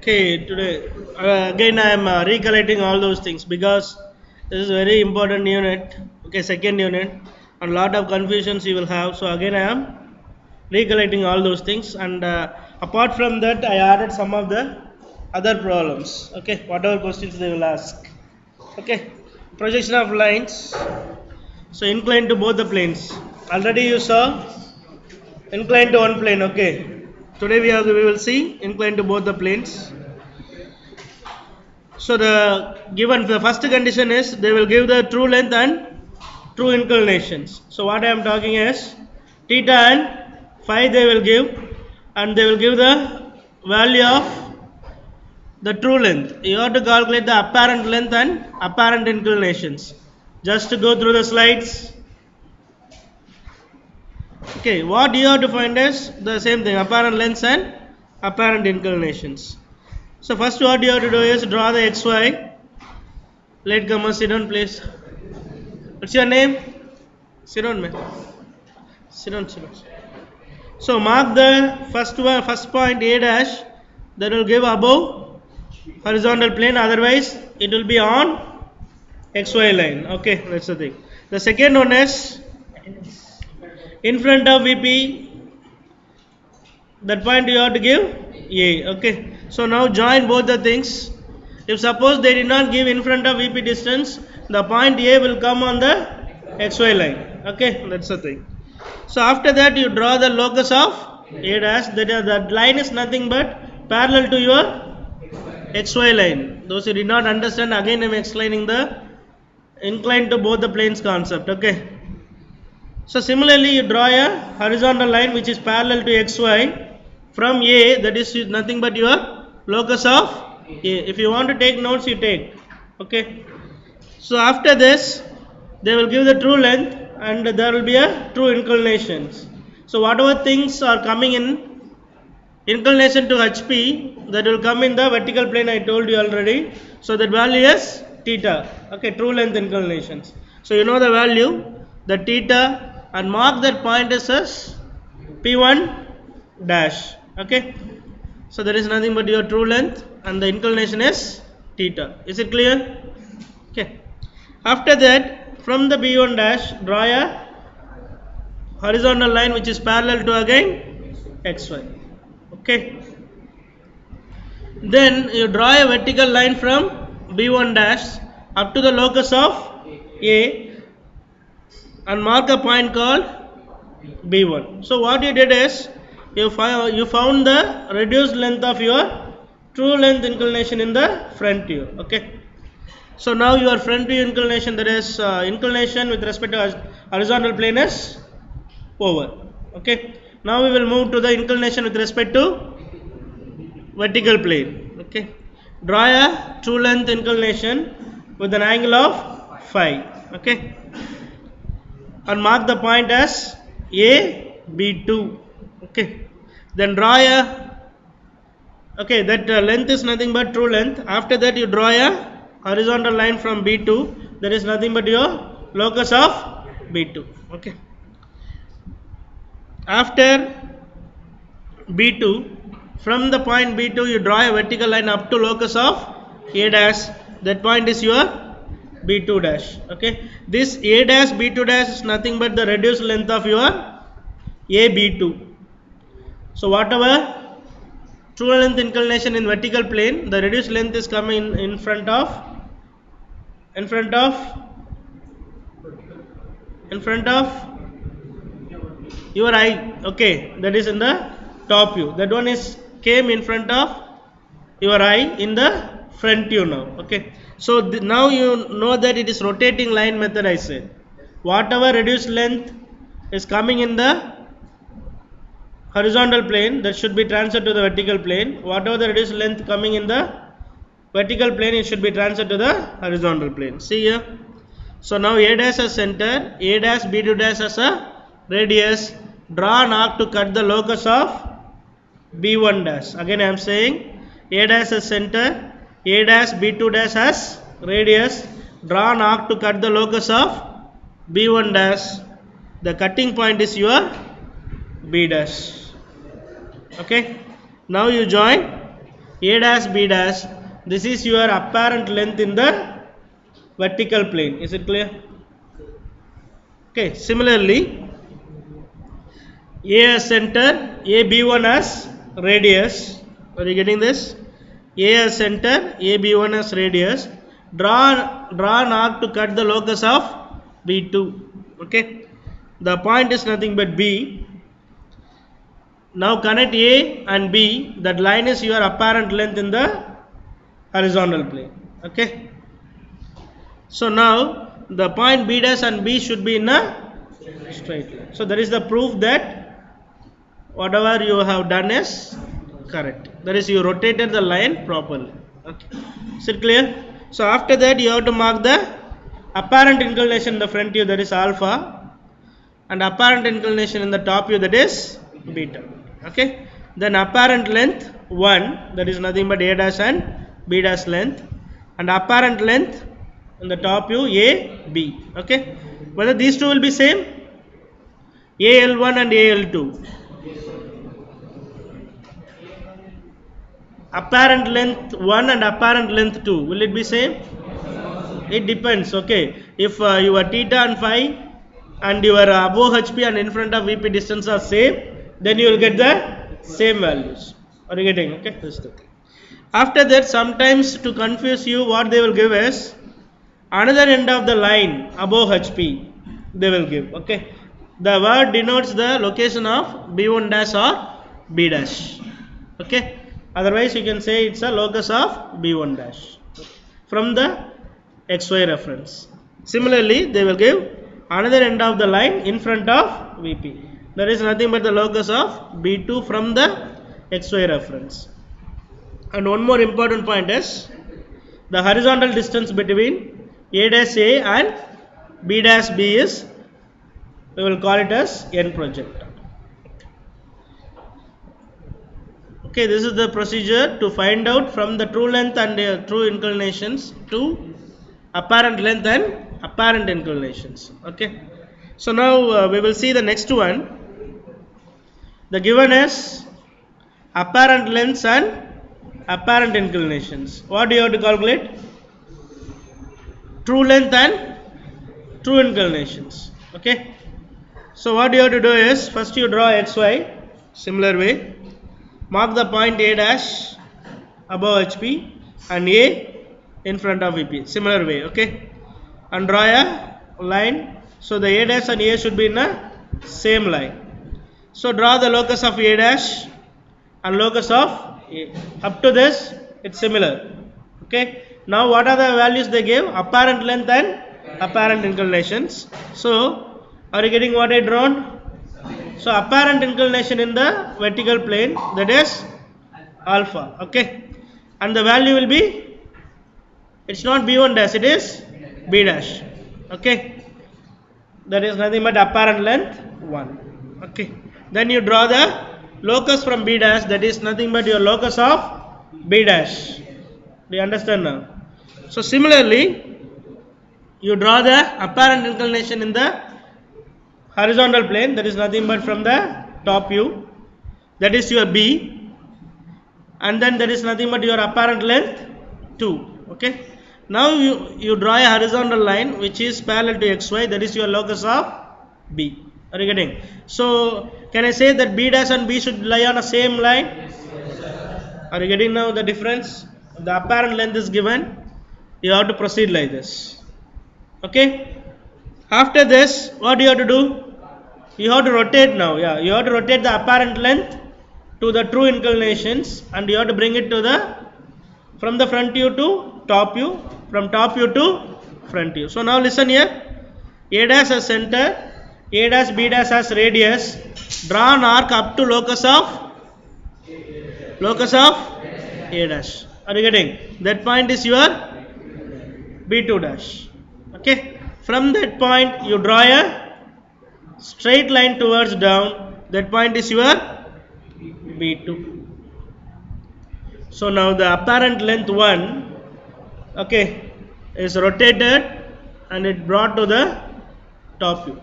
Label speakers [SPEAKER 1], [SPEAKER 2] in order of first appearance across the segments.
[SPEAKER 1] Okay, today again I am recollecting all those things because this is a very important unit. Okay, second unit, and a lot of confusions you will have. So again I am recollecting all those things, and apart from that, I added some of the other problems. Okay, whatever questions they will ask. Okay, projection of lines. So inclined to both the planes. Already you saw inclined to one plane. Okay, today we will see inclined to both the planes. So the first condition is they will give the true length and true inclinations. So what I am talking is theta and phi they will give, and they will give the value of the true length. You have to calculate the apparent length and apparent inclinations. Just to go through the slides. Okay, what you have to find is the same thing, apparent lengths and apparent inclinations. So first what you have to do is draw the xy. Let come sit down please. What's your name? Sit down man. Sit down. So mark the first point A dash, that will give above horizontal plane, otherwise it will be on xy line. Okay, that's the thing. The second one is in front of VP, that point you have to give A. Okay, so now join both the things. If suppose they did not give in front of VP distance, the point A will come on the xy line. Okay, that's the thing. So after that you draw the locus of A dash, that line is nothing but parallel to your xy line. Those who did not understand, again I am explaining the inclined to both the planes concept. Okay. So similarly you draw a horizontal line which is parallel to xy from A, that is nothing but your locus of A. If you want to take notes, you take. Okay. So after this they will give the true length and there will be a true inclinations. So whatever things are coming in inclination to HP, that will come in the vertical plane, I told you already. So that value is theta. Okay, true length inclinations. So you know the value, the theta, and mark that point as P1 dash. Okay, so there is nothing but your true length and the inclination is theta. Is it clear? Okay. After that, from the P1 dash, draw a horizontal line which is parallel to again xy. Okay. Then you draw a vertical line from B1 dash up to the locus of A and mark a point called B1. So what you did is you found the reduced length of your true length inclination in the front view. Okay. So now your front view inclination, that is inclination with respect to horizontal plane is over. Okay. Now we will move to the inclination with respect to vertical plane. Okay. Draw a true length inclination with an angle of phi. Okay. And mark the point as A, B2. Okay. Then draw a, okay, that length is nothing but true length. After that you draw a horizontal line from B2, that is nothing but your locus of B2. Okay. After B2, from the point B2 you draw a vertical line up to locus of A dash, that point is your B2 dash. Okay. This A dash B2 dash is nothing but the reduced length of your A B2. So whatever true length inclination in vertical plane, the reduced length is coming in front of your eye. Okay, that is in the top view. That one is came in front of your eye in the front view now. Okay. So now you know that it is rotating line method. I said whatever reduced length is coming in the horizontal plane, that should be transferred to the vertical plane. Whatever the reduced length coming in the vertical plane, it should be transferred to the horizontal plane. See here. So now A dash as center, A dash B2 dash as a radius. Draw an arc to cut the locus of B1 dash. Again I am saying A dash as center, A dash B2 dash as radius. Draw an arc to cut the locus of B1 dash. The cutting point is your B dash. Okay. Now you join A dash B dash, this is your apparent length in the vertical plane. Is it clear? Okay, similarly, A as center, AB1 as radius. Are you getting this? A as center, AB1 as radius. Draw an arc to cut the locus of B2. Okay, the point is nothing but B. Now connect A and B. That line is your apparent length in the horizontal plane. Okay. So now the point B dash and B should be in a straight line. So that is the proof that whatever you have done is correct. That is, you rotated the line properly. Okay. Is it clear? So after that you have to mark the apparent inclination in the front view, that is alpha, and apparent inclination in the top view, that is beta. Okay. Then apparent length 1, that is nothing but A dash and B dash length, and apparent length in the top view A, B. Okay. Whether these two will be same? AL1 and AL2. Apparent length 1 and apparent length 2, will it be same? It depends. Okay. If your theta and phi and your above HP and in front of VP distance are same, then you will get the same values. Are you getting? Okay. After that, sometimes to confuse you, what they will give is another end of the line above HP they will give. Okay. The word denotes the location of B1 dash or B dash. Okay. Otherwise, you can say it's a locus of B1 dash from the XY reference. Similarly, they will give another end of the line in front of VP. That is nothing but the locus of B2 from the XY reference. And one more important point is the horizontal distance between A dash A and B dash B is, we will call it as N projector. Okay, this is the procedure to find out from the true length and true inclinations to apparent length and apparent inclinations. Okay, so now we will see the next one. The given is apparent lengths and apparent inclinations. What do you have to calculate? True length and true inclinations. Okay, so what you have to do is first you draw XY similar way. Mark the point A dash above HP and A in front of VP, similar way. Okay, and draw a line. So the A dash and A should be in a same line. So draw the locus of A dash and locus of A. Up to this, it's similar. Okay. Now what are the values they gave? Apparent length and apparent inclinations. So are you getting what I drawn? So apparent inclination in the vertical plane, that is alpha. Okay. And the value will be, it's not B1 dash, it is B dash. Okay. That is nothing but apparent length 1. Okay. Then you draw the locus from B dash, that is nothing but your locus of B dash. Do you understand now? So similarly, you draw the apparent inclination in the horizontal plane, that is nothing but from the top view, that is your B, and then that is nothing but your apparent length 2. Okay. Now you draw a horizontal line which is parallel to XY, that is your locus of B. Are you getting? So can I say that B dash and B should lie on the same line? Are you getting now the difference? The apparent length is given. You have to proceed like this. Okay. After this, what do you have to do? You have to rotate now. Yeah, you have to rotate the apparent length to the true inclinations, and you have to bring it to the from the front view to top view, from top view to front view. So now listen here. A dash as center, A dash B dash as radius. Draw an arc up to locus of A dash. Are you getting? That point is your B2 dash. Okay. From that point you draw a straight line towards down. That point is your B2. So now the apparent length 1, okay, is rotated and it brought to the top view.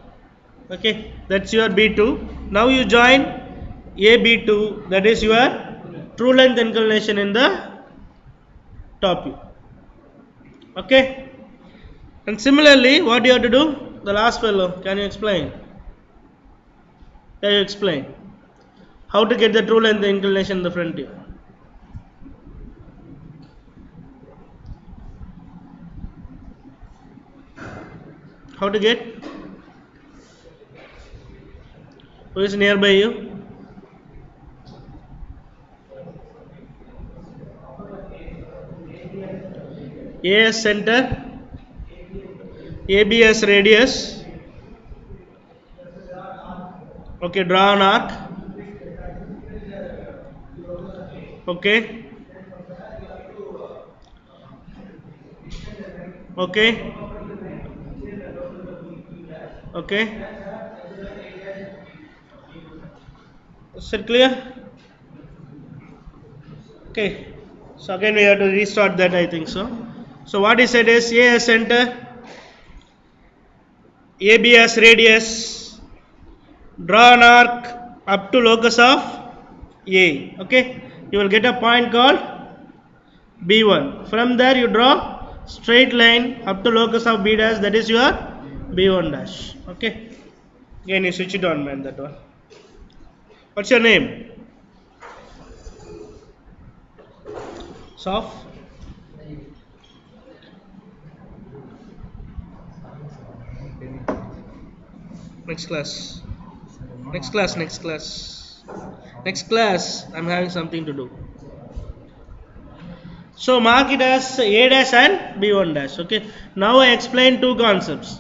[SPEAKER 1] Okay, that's your B2. Now you join A B2, that is your true length inclination in the top view. Okay. And similarly, what you have to do? The last fellow, can you explain? Can you explain how to get the true length inclination in the front view? How to get? Who is nearby you? AS center, ABS radius. Okay, draw an arc. Okay. Okay. Okay. Is it clear? Okay. So again we have to restart that, I think so. So what he said is A as center, AB as radius, draw an arc up to locus of A. Okay. You will get a point called B1. From there you draw straight line up to locus of B dash, that is your B1 dash. Okay. Again you switch it on, man, that one. What's your name? Soft? Next class. Next class, next class. Next class, I'm having something to do. So mark it as A dash and B1 dash. Okay. Now I explain two concepts.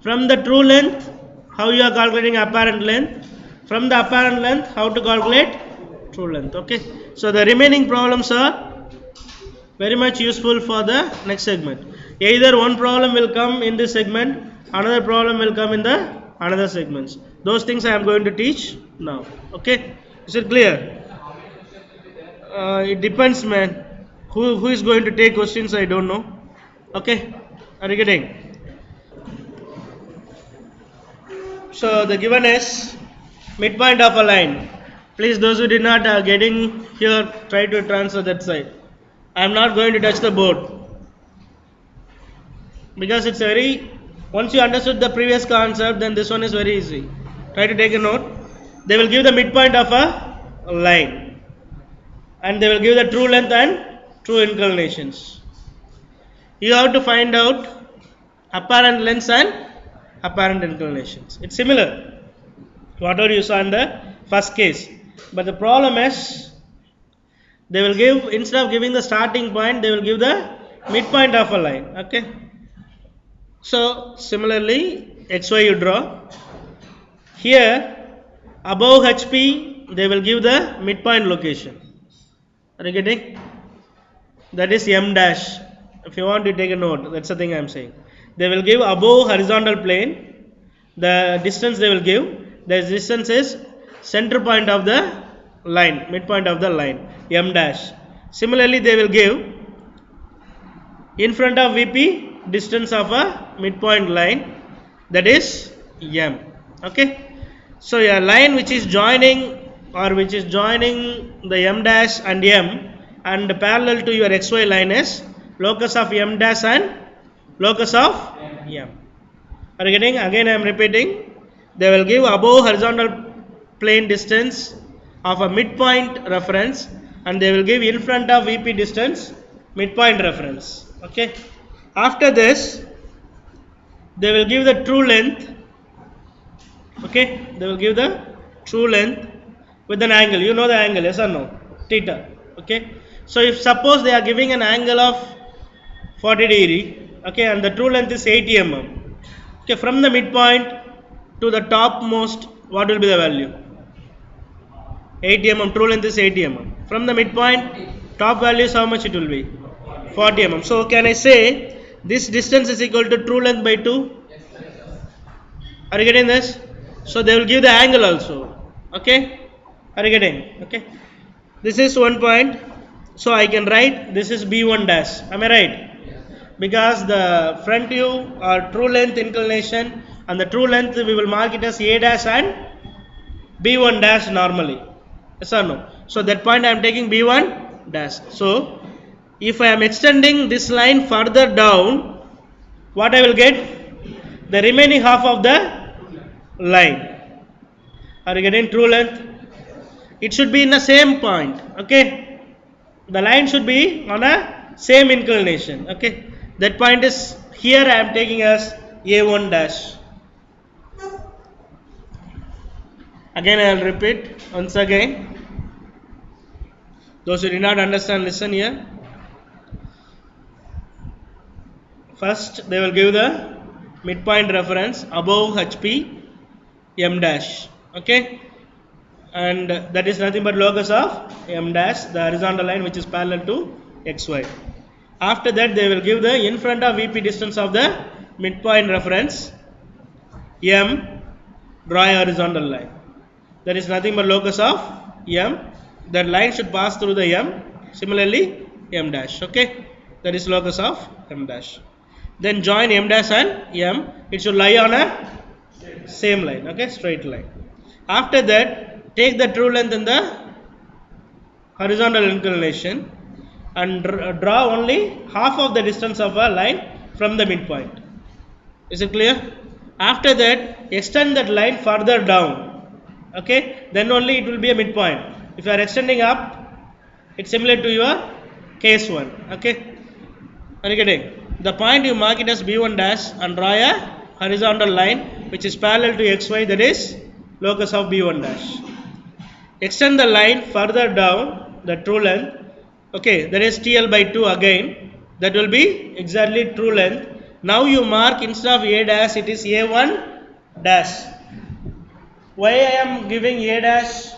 [SPEAKER 1] From the true length, how you are calculating apparent length. From the apparent length, how to calculate true length. Okay. So the remaining problems are very much useful for the next segment. Either one problem will come in this segment, another problem will come in the another segments. Those things I am going to teach now. Okay. Is it clear? It depends, man. Who is going to take questions, I don't know. Okay. Are you getting? So the given is midpoint of a line. Please, those who did not getting here, try to transfer that side. I am not going to touch the board because it's very, once you understood the previous concept, then this one is very easy. Try to take a note. They will give the midpoint of a line and they will give the true length and true inclinations. You have to find out apparent lengths and apparent inclinations. It's similar whatever you saw in the first case, but the problem is they will give, instead of giving the starting point, they will give the midpoint of a line. Okay. So similarly xy you draw. Here above HP they will give the midpoint location. Are you getting? That is M dash. If you want to take a note, that's the thing I am saying. They will give above horizontal plane. The distance they will give. The distance is center point of the line, midpoint of the line, M dash. Similarly, they will give in front of VP distance of a midpoint line, that is M. Okay. So a line which is joining the M dash and M and parallel to your XY line is locus of M dash and locus of M. Are you getting? Again I am repeating. They will give above horizontal plane distance of a midpoint reference and they will give in front of VP distance midpoint reference. Okay. After this they will give the true length. Okay. They will give the true length with an angle. You know the angle, yes or no? Theta. Okay. So if suppose they are giving an angle of 40 degree, okay, and the true length is 80 mm. Okay, from the midpoint to the topmost, what will be the value? 80 mm, true length is 80 mm. From the midpoint, top value is how much it will be? 40 mm. So can I say this distance is equal to true length by 2? Are you getting this? So they will give the angle also. Okay? Are you getting? Okay. This is one point. So I can write this is B1 dash. Am I right? Because the front view or true length inclination and the true length we will mark it as A dash and B1 dash normally. Yes or no? So that point I am taking B1 dash. So if I am extending this line further down, what I will get? The remaining half of the line. Are you getting true length? It should be in the same point. Okay. The line should be on a same inclination. Okay. That point is here I am taking as A1 dash. Again I will repeat once again. Those who did not understand, listen here. First they will give the midpoint reference above HP M dash. Okay. And that is nothing but locus of M dash, the horizontal line which is parallel to XY. After that they will give the in front of VP distance of the midpoint reference M, draw a horizontal line. That is nothing but locus of M. That line should pass through the M. Similarly M dash. Okay. That is locus of M dash. Then join M dash and M. It should lie on a same line. Okay. Straight line. After that take the true length in the horizontal inclination and draw only half of the distance of a line from the midpoint. Is it clear? After that extend that line further down. Okay, then only it will be a midpoint. If you are extending up, it's similar to your case 1. Okay, are you getting? The point you mark it as B1 dash and draw a horizontal line which is parallel to XY, that is locus of B1 dash. Extend the line further down, the true length. Okay, that is TL by 2 again. That will be exactly true length. Now you mark instead of A dash, it is A1 dash. Why I am giving A dash,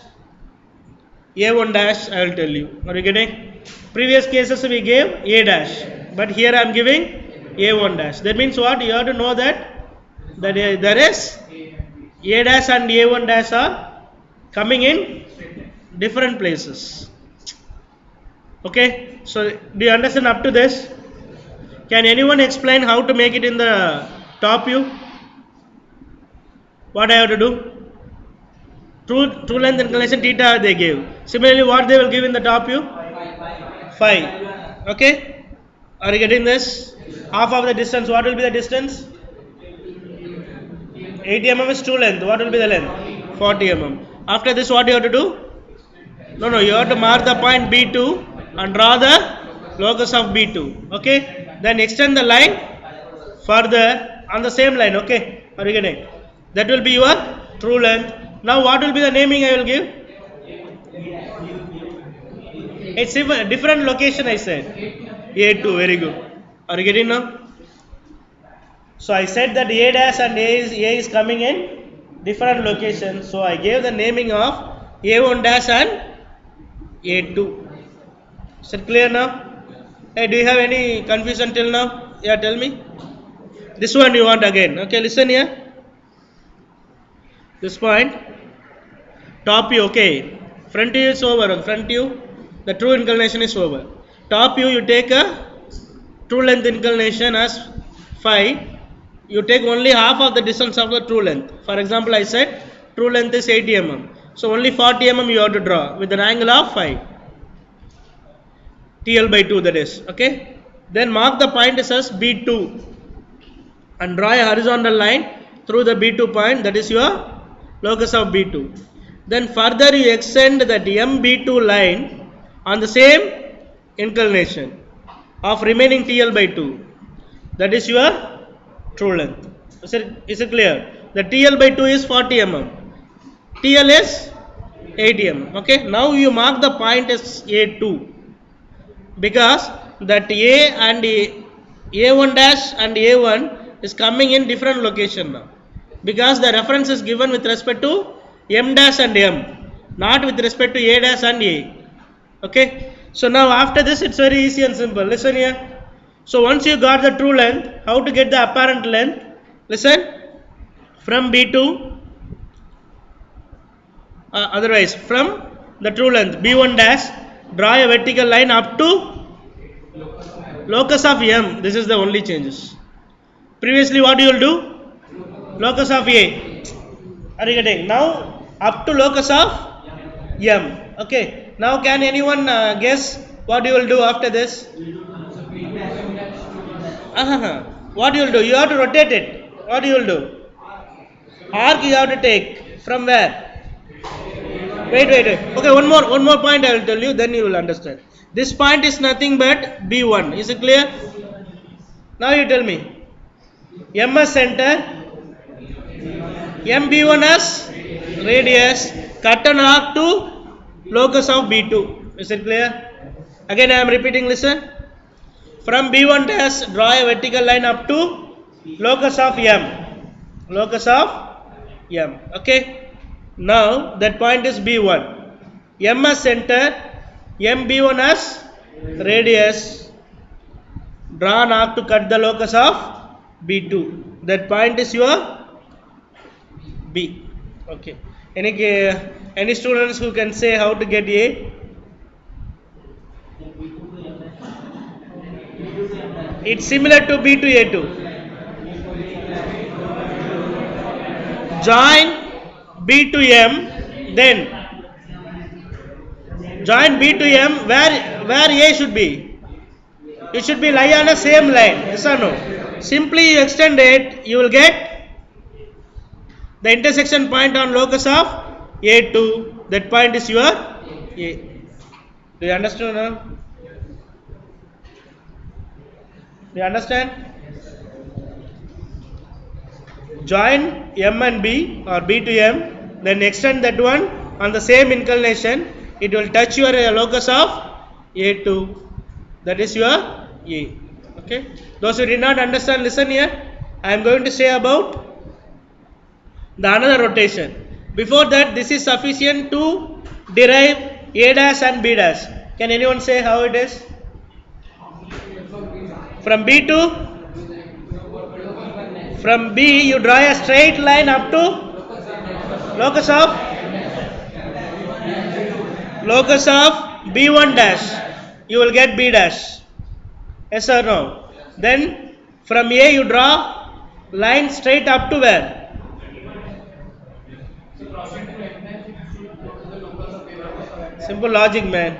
[SPEAKER 1] A1 dash, I will tell you. Are you getting? Previous cases we gave A dash, but here I am giving A1 dash. That means what? You have to know that there is A dash and A1 dash are coming in different places. Okay, so do you understand up to this? Can anyone explain how to make it in the top view? What I have to do? True length inclination theta they gave. Similarly, what they will give in the top view? Phi. Okay? Are you getting this? Half of the distance. What will be the distance? 80 mm is true length. What will be the length? 40 mm. After this, what you have to do? No, you have to mark the point B2 and draw the locus of B2. Okay? Then extend the line further on the same line. Okay? Are you getting? That will be your true length. Now what will be the naming I will give? It's a different location I said. A2, very good. Are you getting now? So I said that A dash and A is coming in different locations. So I gave the naming of A1 dash and A2. Is it clear now? Hey, do you have any confusion till now? Yeah, tell me. This one you want again. Okay, listen here. This point. Top view, okay. Front view is over. Front view, the true inclination is over. Top view, you take a true length inclination as phi. You take only half of the distance of the true length. For example, I said true length is 80 mm. So only 40 mm you have to draw with an angle of phi. TL by 2 that is. Okay. Then mark the point as B2 and draw a horizontal line through the B2 point, that is your locus of B2. Then further you extend that MB2 line on the same inclination of remaining TL by 2. That is your true length. Is it clear? The TL by 2 is 40 mm. TL is 80 mm. Okay. Now you mark the point as A2 because that A and A1 dash and A1 is coming in different location now. Because the reference is given with respect to M dash and M, not with respect to A dash and A. Okay. So now after this it's very easy and simple. Listen here. So once you got the true length, how to get the apparent length? Listen. From B2, otherwise from the true length B1 dash, draw a vertical line up to locus of M. This is the only changes. Previously what you will do? Locus of A. Are you getting? Now up to locus of M. Okay. Now can anyone guess what you will do after this? What you will do? You have to rotate it. What you will do? Arc you have to take. From where? Wait. Okay, one more point I will tell you, then you will understand. This point is nothing but B1. Is it clear? Now you tell me. M as center, MB1 as radius, cut an arc to locus of B2. Is it clear? Again I am repeating, listen. From B1 dash, draw a vertical line up to locus of M. Locus of M. Okay. Now that point is B1. M as center, MB1 as radius. Draw an arc to cut the locus of B2. That point is your B. Okay. Any students who can say how to get A? It's similar to B to A2. Join B to M, then join B to M where A should be. It should be lie on the same line. Yes or no? Simply you extend it, you will get the intersection point on locus of A2. That point is your A. Do you understand now? Do you understand? Join M and B or B to M, then extend that one on the same inclination. It will touch your locus of A2. That is your A. Okay. Those who did not understand, listen here. I am going to say about the another rotation. Before that, this is sufficient to derive A dash and B dash. Can anyone say how it is? From B you draw a straight line up to locus of B1 dash. You will get B dash. Yes or no? Then from A you draw line straight up to where? Simple logic, man.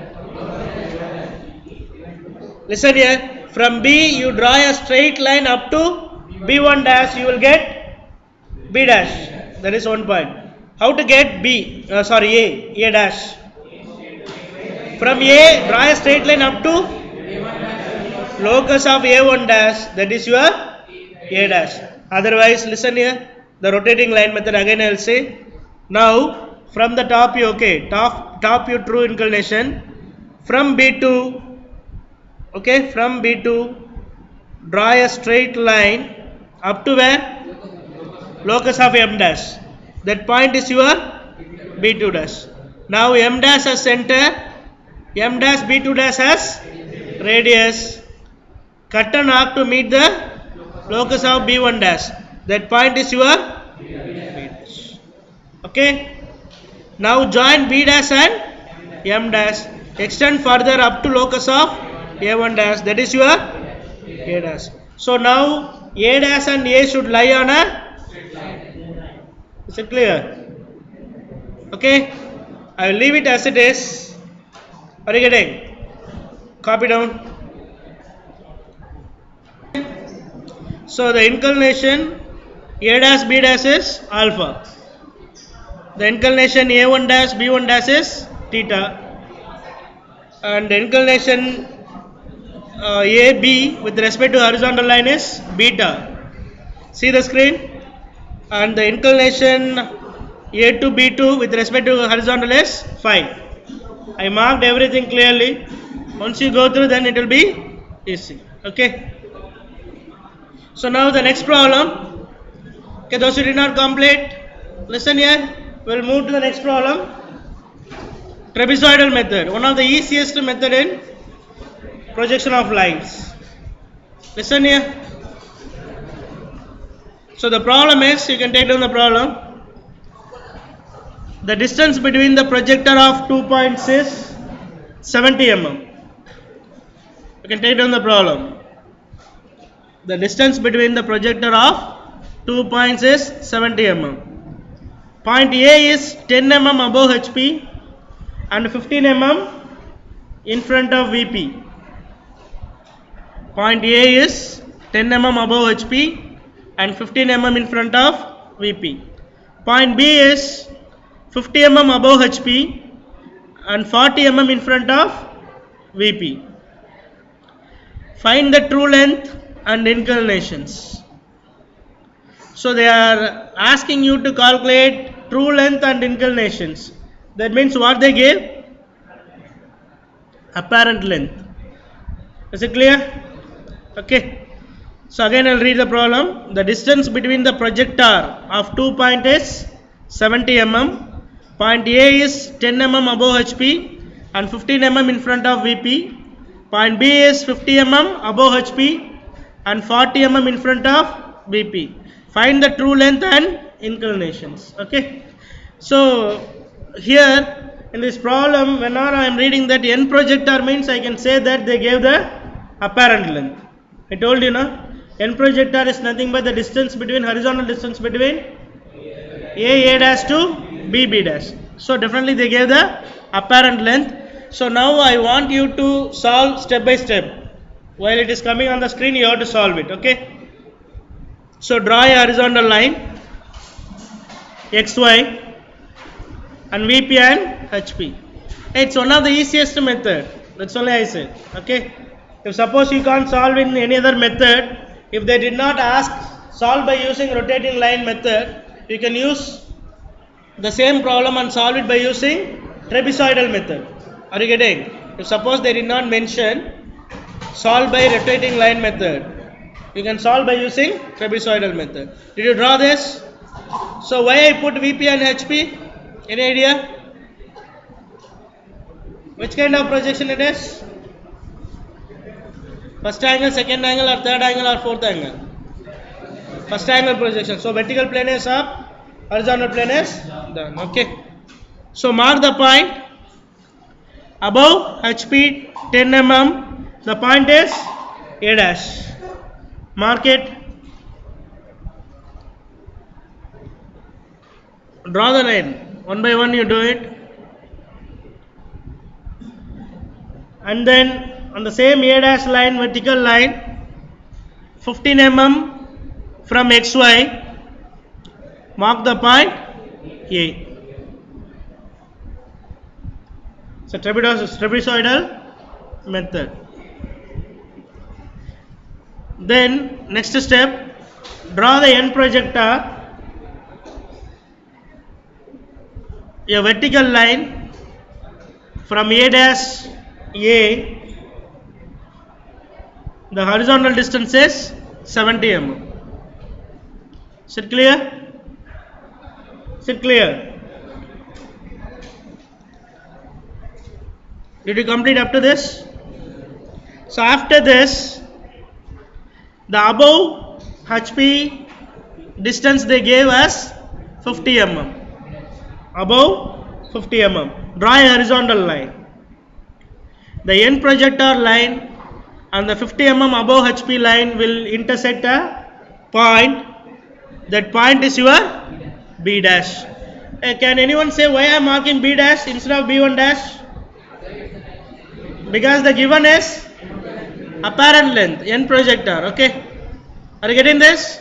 [SPEAKER 1] Listen here. From B you draw a straight line up to B1 dash. You will get B dash. That is one point. How to get B? A dash. From A, draw a straight line up to locus of A1 dash. That is your A dash. Otherwise, listen here. The rotating line method again I will say. Now, from the top you top you true inclination. From B2, from B2, draw a straight line up to where? Locus of M dash. That point is your B2 dash. Now M dash as center, M dash B2 dash as radius. Cut an arc to meet the locus of B1 dash. That point is your B dash. Okay. Now join B dash and M dash. Extend further up to locus of A1 dash. That is your A dash. So now A dash and A should lie on a. Is it clear? Okay. I will leave it as it is. Are you getting? Copy down. So the inclination A dash B dash is alpha. The inclination A1 dash B1 dash is theta. And the inclination AB with respect to horizontal line is beta. See the screen? And the inclination A to B2 with respect to horizontal is phi. I marked everything clearly. Once you go through, then it will be easy. Okay. So now the next problem. Okay, those who did not complete, listen here. We'll move to the next problem. Trapezoidal method. One of the easiest method in projection of lines. Listen here. So the problem is, you can take down the problem. The distance between the projector of 2 points is 70 mm. You can take down the problem. The distance between the projector of 2 points is 70 mm. Point A is 10 mm above HP and 15 mm in front of VP. Point A is 10 mm above HP and 15 mm in front of VP. Point B is 50 mm above HP and 40 mm in front of VP. Find the true length and inclinations. So they are asking you to calculate true length and inclinations. That means what they gave? Apparent length. Is it clear? Okay. So again I'll read the problem. The distance between the projector of 2 points is 70 mm. Point A is 10 mm above HP and 15 mm in front of VP. Point B is 50 mm above HP and 40 mm in front of VP. Find the true length and inclinations. Okay. So here in this problem, whenever I am reading that n projector means I can say that they gave the apparent length. I told you now, n projector is nothing but the distance between, horizontal distance between A dash to B dash. So definitely they gave the apparent length. So now I want you to solve step by step. While it is coming on the screen, you have to solve it. Okay. So draw a horizontal line XY and VP and HP. It's one of the easiest method. That's only I said. Okay. If suppose you can't solve in any other method, if they did not ask solve by using rotating line method, you can use the same problem and solve it by using trapezoidal method. Are you getting? If suppose they did not mention solve by rotating line method, you can solve by using trapezoidal method. Did you draw this? So why I put VP and HP? Any idea? Which kind of projection it is? First angle, second angle, or third angle, or fourth angle? First angle projection. So vertical plane is up, horizontal plane is down. Okay. So mark the point above HP 10 mm. The point is A dash. Mark it. Draw the line. One by one you do it. And then on the same A dash line, vertical line, 15 mm from XY, mark the point A. So trapezoidal method. Then next step, draw the end projector, a vertical line from A dash A. The horizontal distance is 70 mm. Is it clear? Is it clear? Did you complete up to this? So after this, the above HP distance they gave us 50 mm. Above 50 mm. Draw a horizontal line. The end projector line and the 50 mm above HP line will intersect a point. That point is your B dash. Can anyone say why I am marking B dash instead of B1 dash? Because the given is apparent length, end projector. Okay. Are you getting this?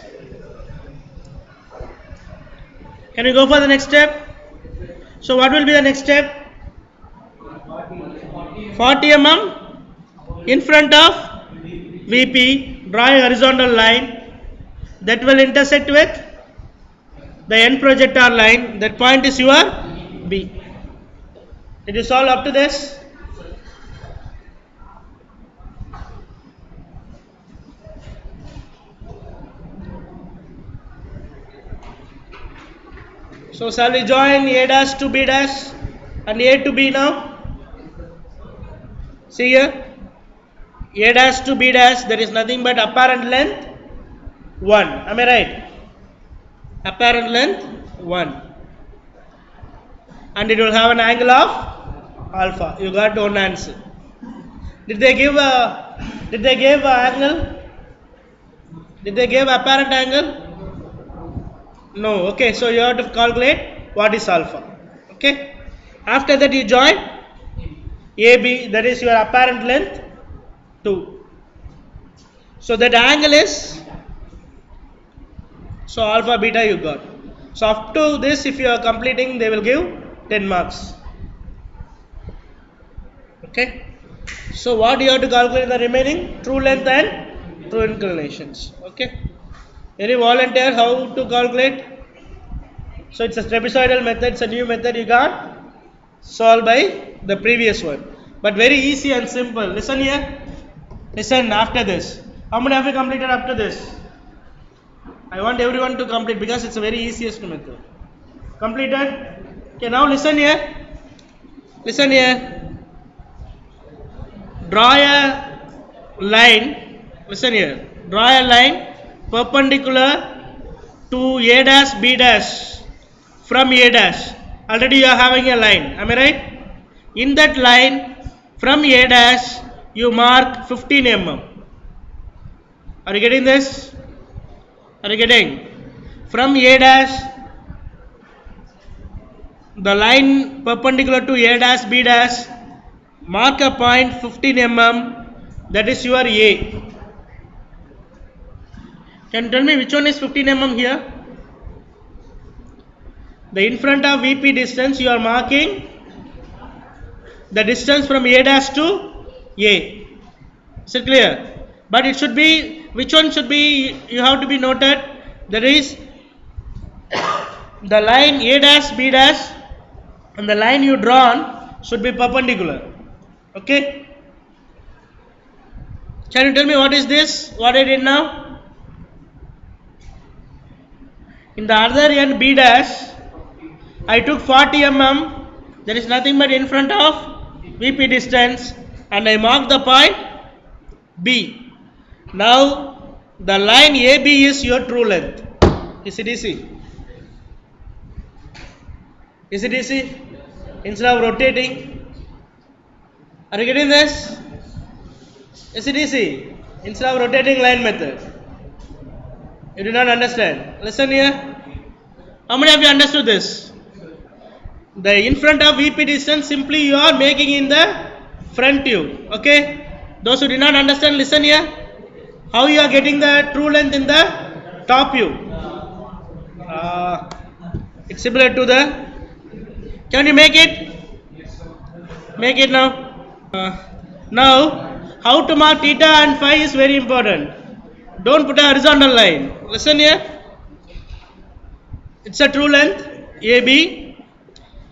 [SPEAKER 1] Can we go for the next step? So what will be the next step? 40 mm in front of VP. Draw a horizontal line that will intersect with the end projector line. That point is your B. Did you solve up to this? So shall we join A dash to B dash and A to B now? See here, A dash to B dash, there is nothing but apparent length 1. Am I right? Apparent length 1. And it will have an angle of alpha. You got one answer. Did they give angle? Did they give apparent angle? No. Okay, so you have to calculate what is alpha. Okay. After that you join AB, that is your apparent length 2. So that angle is, so alpha beta you got. So up to this, if you are completing, they will give 10 marks. Okay. So what you have to calculate the remaining? True length and true inclinations. Okay. Any volunteer how to calculate? So it's a trapezoidal method, it's a new method you got solved by the previous one. But very easy and simple. Listen here. Listen after this. How many have you completed after this? I want everyone to complete because it's a very easiest method. Completed? Okay, now listen here. Listen here. Draw a line. Listen here. Draw a line perpendicular to A dash B dash from A dash. Already you are having a line. Am I right? In that line from A dash you mark 15 mm. Are you getting this? Are you getting? From A dash, the line perpendicular to A dash B dash, mark a point 15 mm, that is your A. Can you tell me which one is 15 mm here? The in front of VP distance you are marking the distance from A dash to A. Is it clear? But it should be, which one should be, you have to be noted, there is the line A dash B dash and the line you drawn should be perpendicular. Okay? Can you tell me what is this? What I did now? In the other end B dash, I took 40 mm, there is nothing but in front of VP distance, and I marked the point B. Now the line AB is your true length. Is it easy? Is it easy? Instead of rotating, are you getting this? Is it easy? Instead of rotating line method, you do not understand. Listen here. How many of you understood this? The in front of VP distance simply you are making in the front view. Okay? Those who did not understand, listen here. How you are getting the true length in the top view? It's similar to the. Can you make it? Make it now. Now, how to mark theta and phi is very important. Don't put a horizontal line. Listen here. It's a true length AB.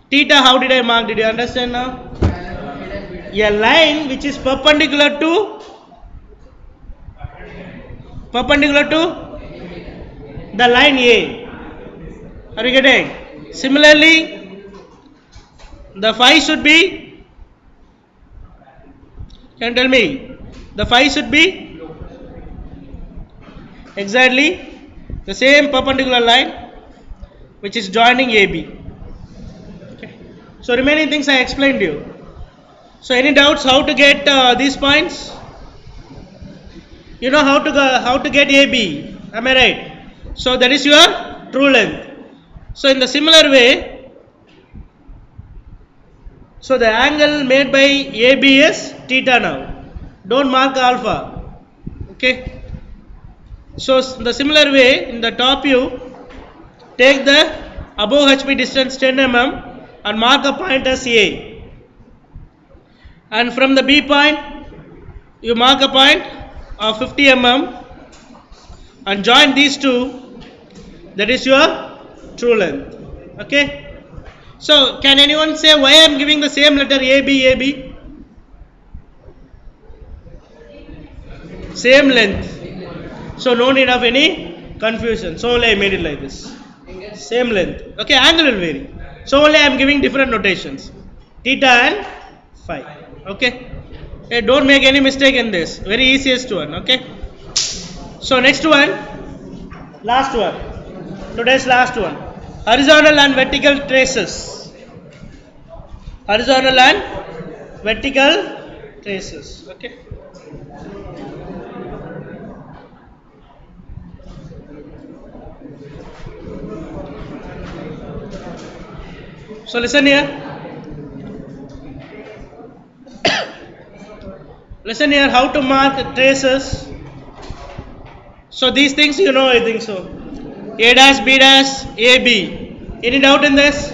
[SPEAKER 1] Theta, how did I mark? Did you understand now? A line which is perpendicular to the line A. Are you getting? Similarly, the phi should be. Can you tell me? The phi should be exactly the same perpendicular line which is joining AB. Okay. So remaining things I explained to you. So any doubts how to get these points? You know how to get AB. Am I right? So that is your true length. So in the similar way, so the angle made by AB is theta now. Don't mark alpha. Okay. So the similar way, in the top view, take the above HP distance 10 mm and mark a point as A. And from the B point, you mark a point of 50 mm and join these two. That is your true length. Okay. So can anyone say why I am giving the same letter AB, AB? Same length. So no need of any confusion. So only I made it like this. Same length. Okay, angle will vary. So only I am giving different notations. Theta and phi. Okay. Hey, don't make any mistake in this. Very easiest one. Okay. So next one. Last one. Today's last one. Horizontal and vertical traces. Horizontal and vertical traces. Okay. So listen here. Listen here, how to mark traces. So these things you know, I think so. A dash, B dash, A, B. Any doubt in this?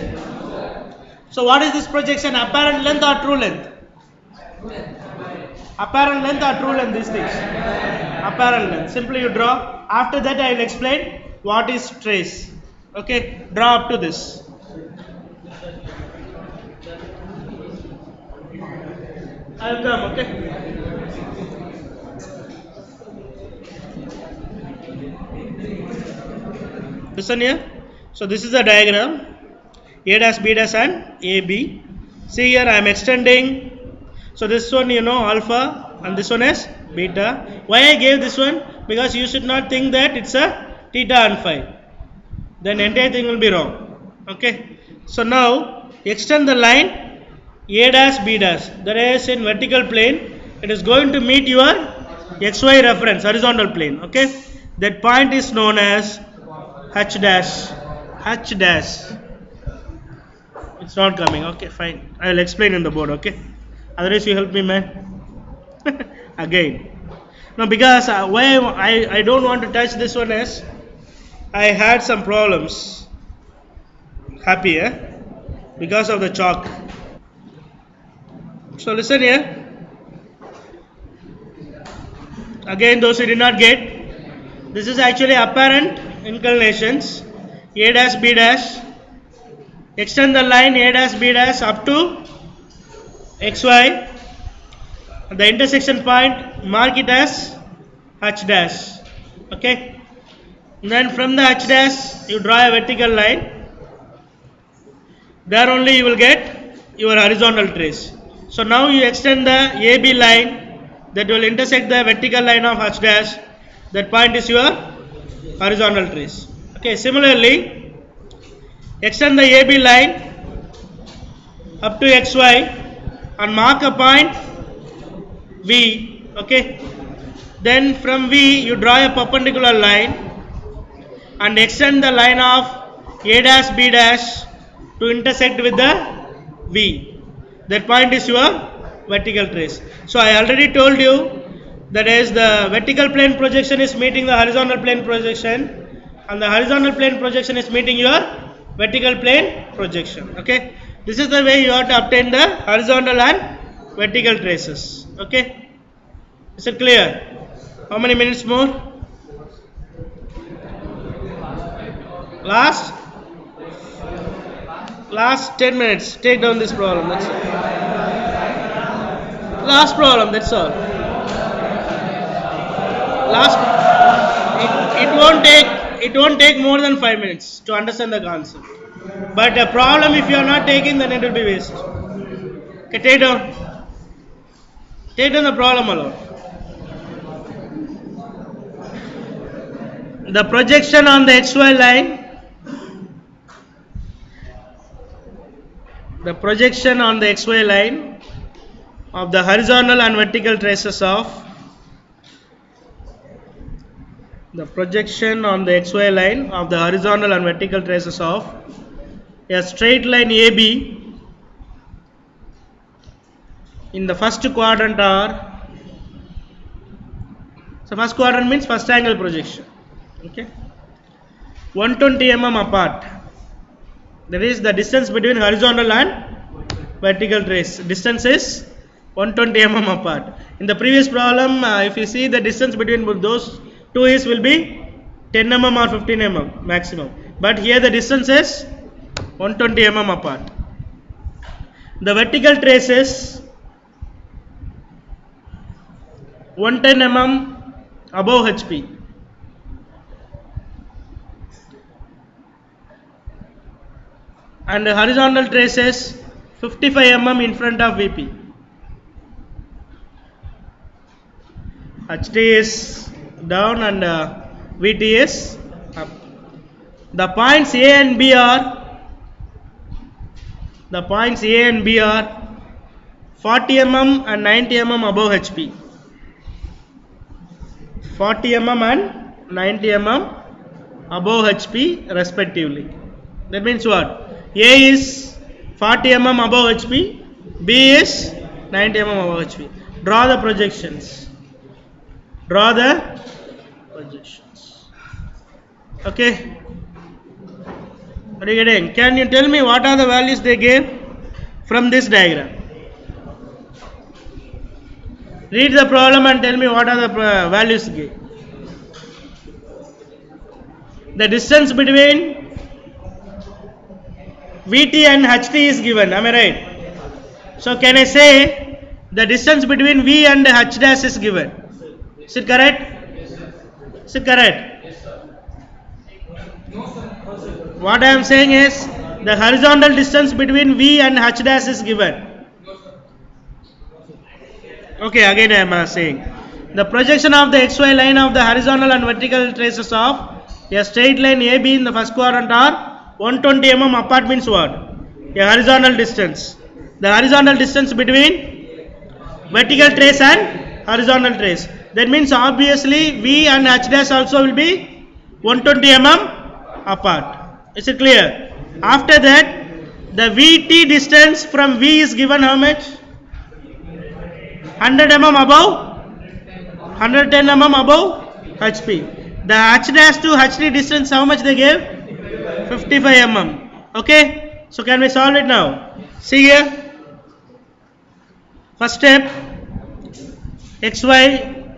[SPEAKER 1] So what is this projection? Apparent length or true length? Apparent length or true length, these things? Apparent length. Simply you draw. After that I will explain what is trace. Okay, draw up to this. I will come, okay? Listen here. So this is the diagram. A dash, B dash and A, B. See here I am extending. So this one you know alpha and this one is beta. Why I gave this one? Because you should not think that it's a theta and phi. Then entire thing will be wrong. Okay. So now extend the line A dash, B dash. That is in vertical plane. It is going to meet your XY reference, horizontal plane. Okay. That point is known as H dash. H dash. It's not coming. Okay, fine. I will explain in the board. Okay. Otherwise, you help me, man. Again. No, because why I don't want to touch this one is I had some problems. Happy, eh? Because of the chalk. So listen here. Again, those who did not get, this is actually apparent inclinations. A dash, B dash. Extend the line A dash, B dash up to XY. The intersection point, mark it as H dash. Okay. And then from the H dash, you draw a vertical line. There only you will get your horizontal trace. So now you extend the AB line that will intersect the vertical line of H dash. That point is your horizontal trace. Okay. Similarly, extend the AB line up to XY and mark a point V. Okay. Then from V you draw a perpendicular line and extend the line of A dash, B dash to intersect with the V. That point is your vertical trace. So I already told you that is the vertical plane projection is meeting the horizontal plane projection and the horizontal plane projection is meeting your vertical plane projection. Okay. This is the way you have to obtain the horizontal and vertical traces. Okay. Is it clear? How many minutes more? Last 10 minutes. Take down this problem. That's all. Last problem. That's all. It won't take more than 5 minutes to understand the concept. But a problem if you are not taking, then it will be waste. Okay, take down the problem alone. The projection on the XY line. The projection on the XY line of the horizontal and vertical traces of the projection on the XY line of the horizontal and vertical traces of a straight line AB in the first quadrant are, so first quadrant means first angle projection. Okay, 120 mm apart. That is the distance between horizontal and vertical trace. Distance is 120 mm apart. In the previous problem, if you see the distance between those two is will be 10 mm or 15 mm maximum. But here the distance is 120 mm apart. The vertical trace is 110 mm above HP. And the horizontal trace is 55 mm in front of VP. HT is down and VT is up. The points A and B are 40 mm and 90 mm above HP. 40 mm and 90 mm above HP respectively. That means what? A is 40 mm above HP, B is 90 mm above HP. Draw the projections. Draw the projections. Okay. Are you getting? Can you tell me what are the values they gave from this diagram? Read the problem and tell me what are the values gave. The distance between Vt and Ht is given. Am I right? So can I say the distance between V and H dash is given? Is it correct? Is it correct? What I am saying is the horizontal distance between V and H dash is given. Okay, again I am saying the projection of the xy line of the horizontal and vertical traces of a straight line AB in the first quadrant are 120 mm apart means what? A horizontal distance. The horizontal distance between vertical trace and horizontal trace. That means obviously V and H dash also will be 120 mm apart. Is it clear? After that, the VT distance from V is given how much? 100 mm above, 110 mm above HP. The H dash to HT distance how much they gave? 55 mm. Okay. So can we solve it now? See here. First step. XY.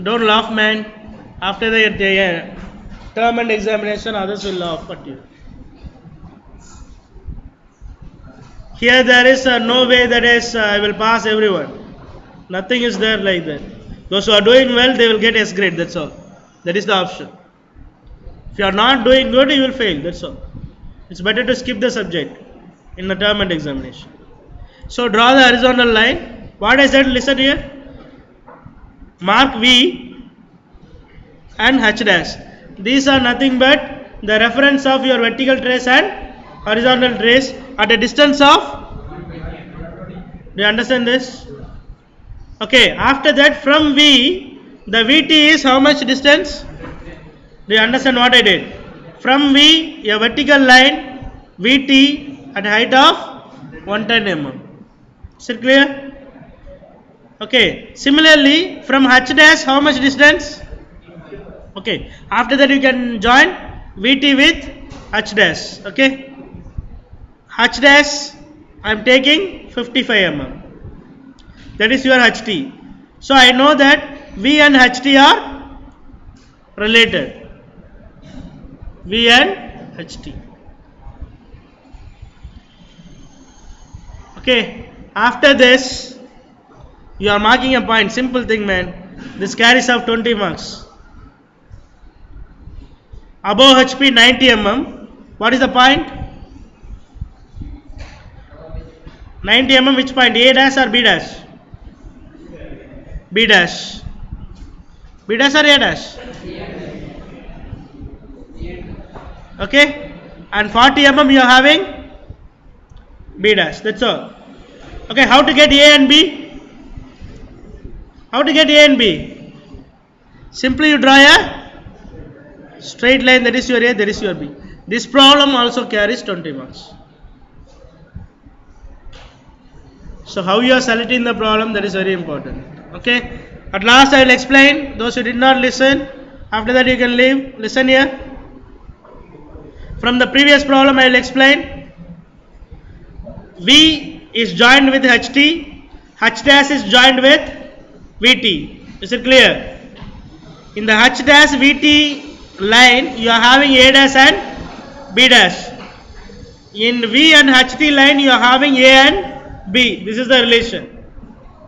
[SPEAKER 1] Don't laugh, man. After the term and examination, others will laugh at you. Here there is no way that is I will pass everyone. Nothing is there like that. Those who are doing well, they will get S grade, that's all. That is the option. If you are not doing good, you will fail, that's all. It's better to skip the subject in the term and examination. So draw the horizontal line. What I said, listen here. Mark V and H dash. These are nothing but the reference of your vertical trace and horizontal trace at a distance of, do you understand this? Okay, after that from V, the Vt is how much distance? Do you understand what I did? From V, a vertical line Vt at a height of 110 mm. Is it clear? Okay, similarly from H dash how much distance? Okay, after that you can join Vt with H dash. Okay, H dash I am taking 55 mm. That is your Ht. So I know that V and Ht are related. V and Ht. Okay. After this, you are marking a point. Simple thing, man. This carries off 20 marks. Above HP 90 mm. What is the point? 90 mm. Which point? A dash or B dash? B dash. B dash or A dash? Okay. And 40 mm you are having B dash. That's all. Okay. How to get A and B? How to get A and B? Simply you draw a straight line. That is your A. That is your B. This problem also carries 20 marks. So how you are selecting the problem, that is very important. Okay. At last I will explain. Those who did not listen, after that you can leave. Listen here. From the previous problem I will explain. V is joined with HT. H dash is joined with Vt. Is it clear? In the H dash Vt line you are having A dash and B dash. In V and HT line you are having A and B. This is the relation.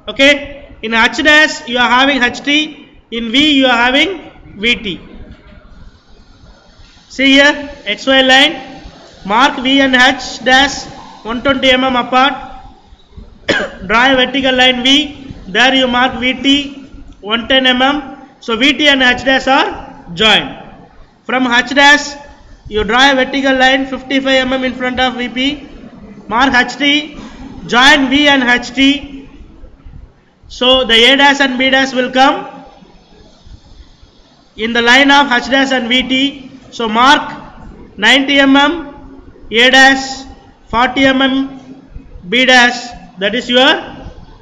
[SPEAKER 1] Okay. In H dash you are having HT. In V you are having Vt. See here, XY line. Mark V and H dash 120 mm apart. Draw a vertical line V. There you mark Vt 110 mm. So Vt and H dash are joined. From H dash you draw a vertical line 55 mm in front of Vp. Mark HT. Join V and HT. So the A dash and B dash will come in the line of H dash and Vt. So mark 90 mm A dash, 40 mm B dash. That is your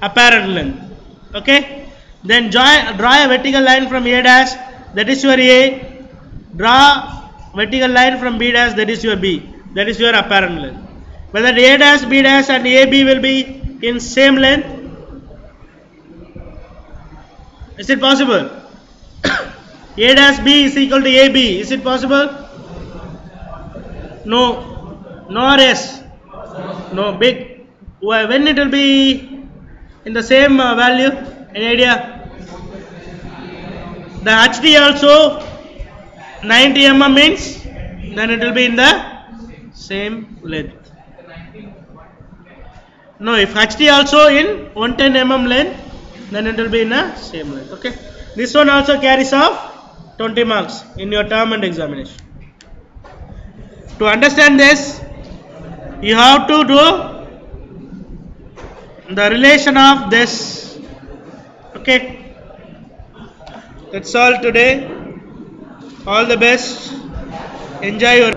[SPEAKER 1] apparent length. Okay. Then draw a vertical line from A dash, that is your A. Draw vertical line from B dash, that is your B. That is your apparent length. Whether A dash, B dash and AB will be in same length. Is it possible? A dash B is equal to AB. Is it possible? No. No or yes? No. Big. When it will be in the same value? Any idea? The HD also 90 mm means then it will be in the same length. No, if HD also in 110 mm length, then it will be in the same length. Okay. This one also carries off 20 marks in your term and examination. To understand this, you have to do the relation of this. Okay. That's all today. All the best. Enjoy your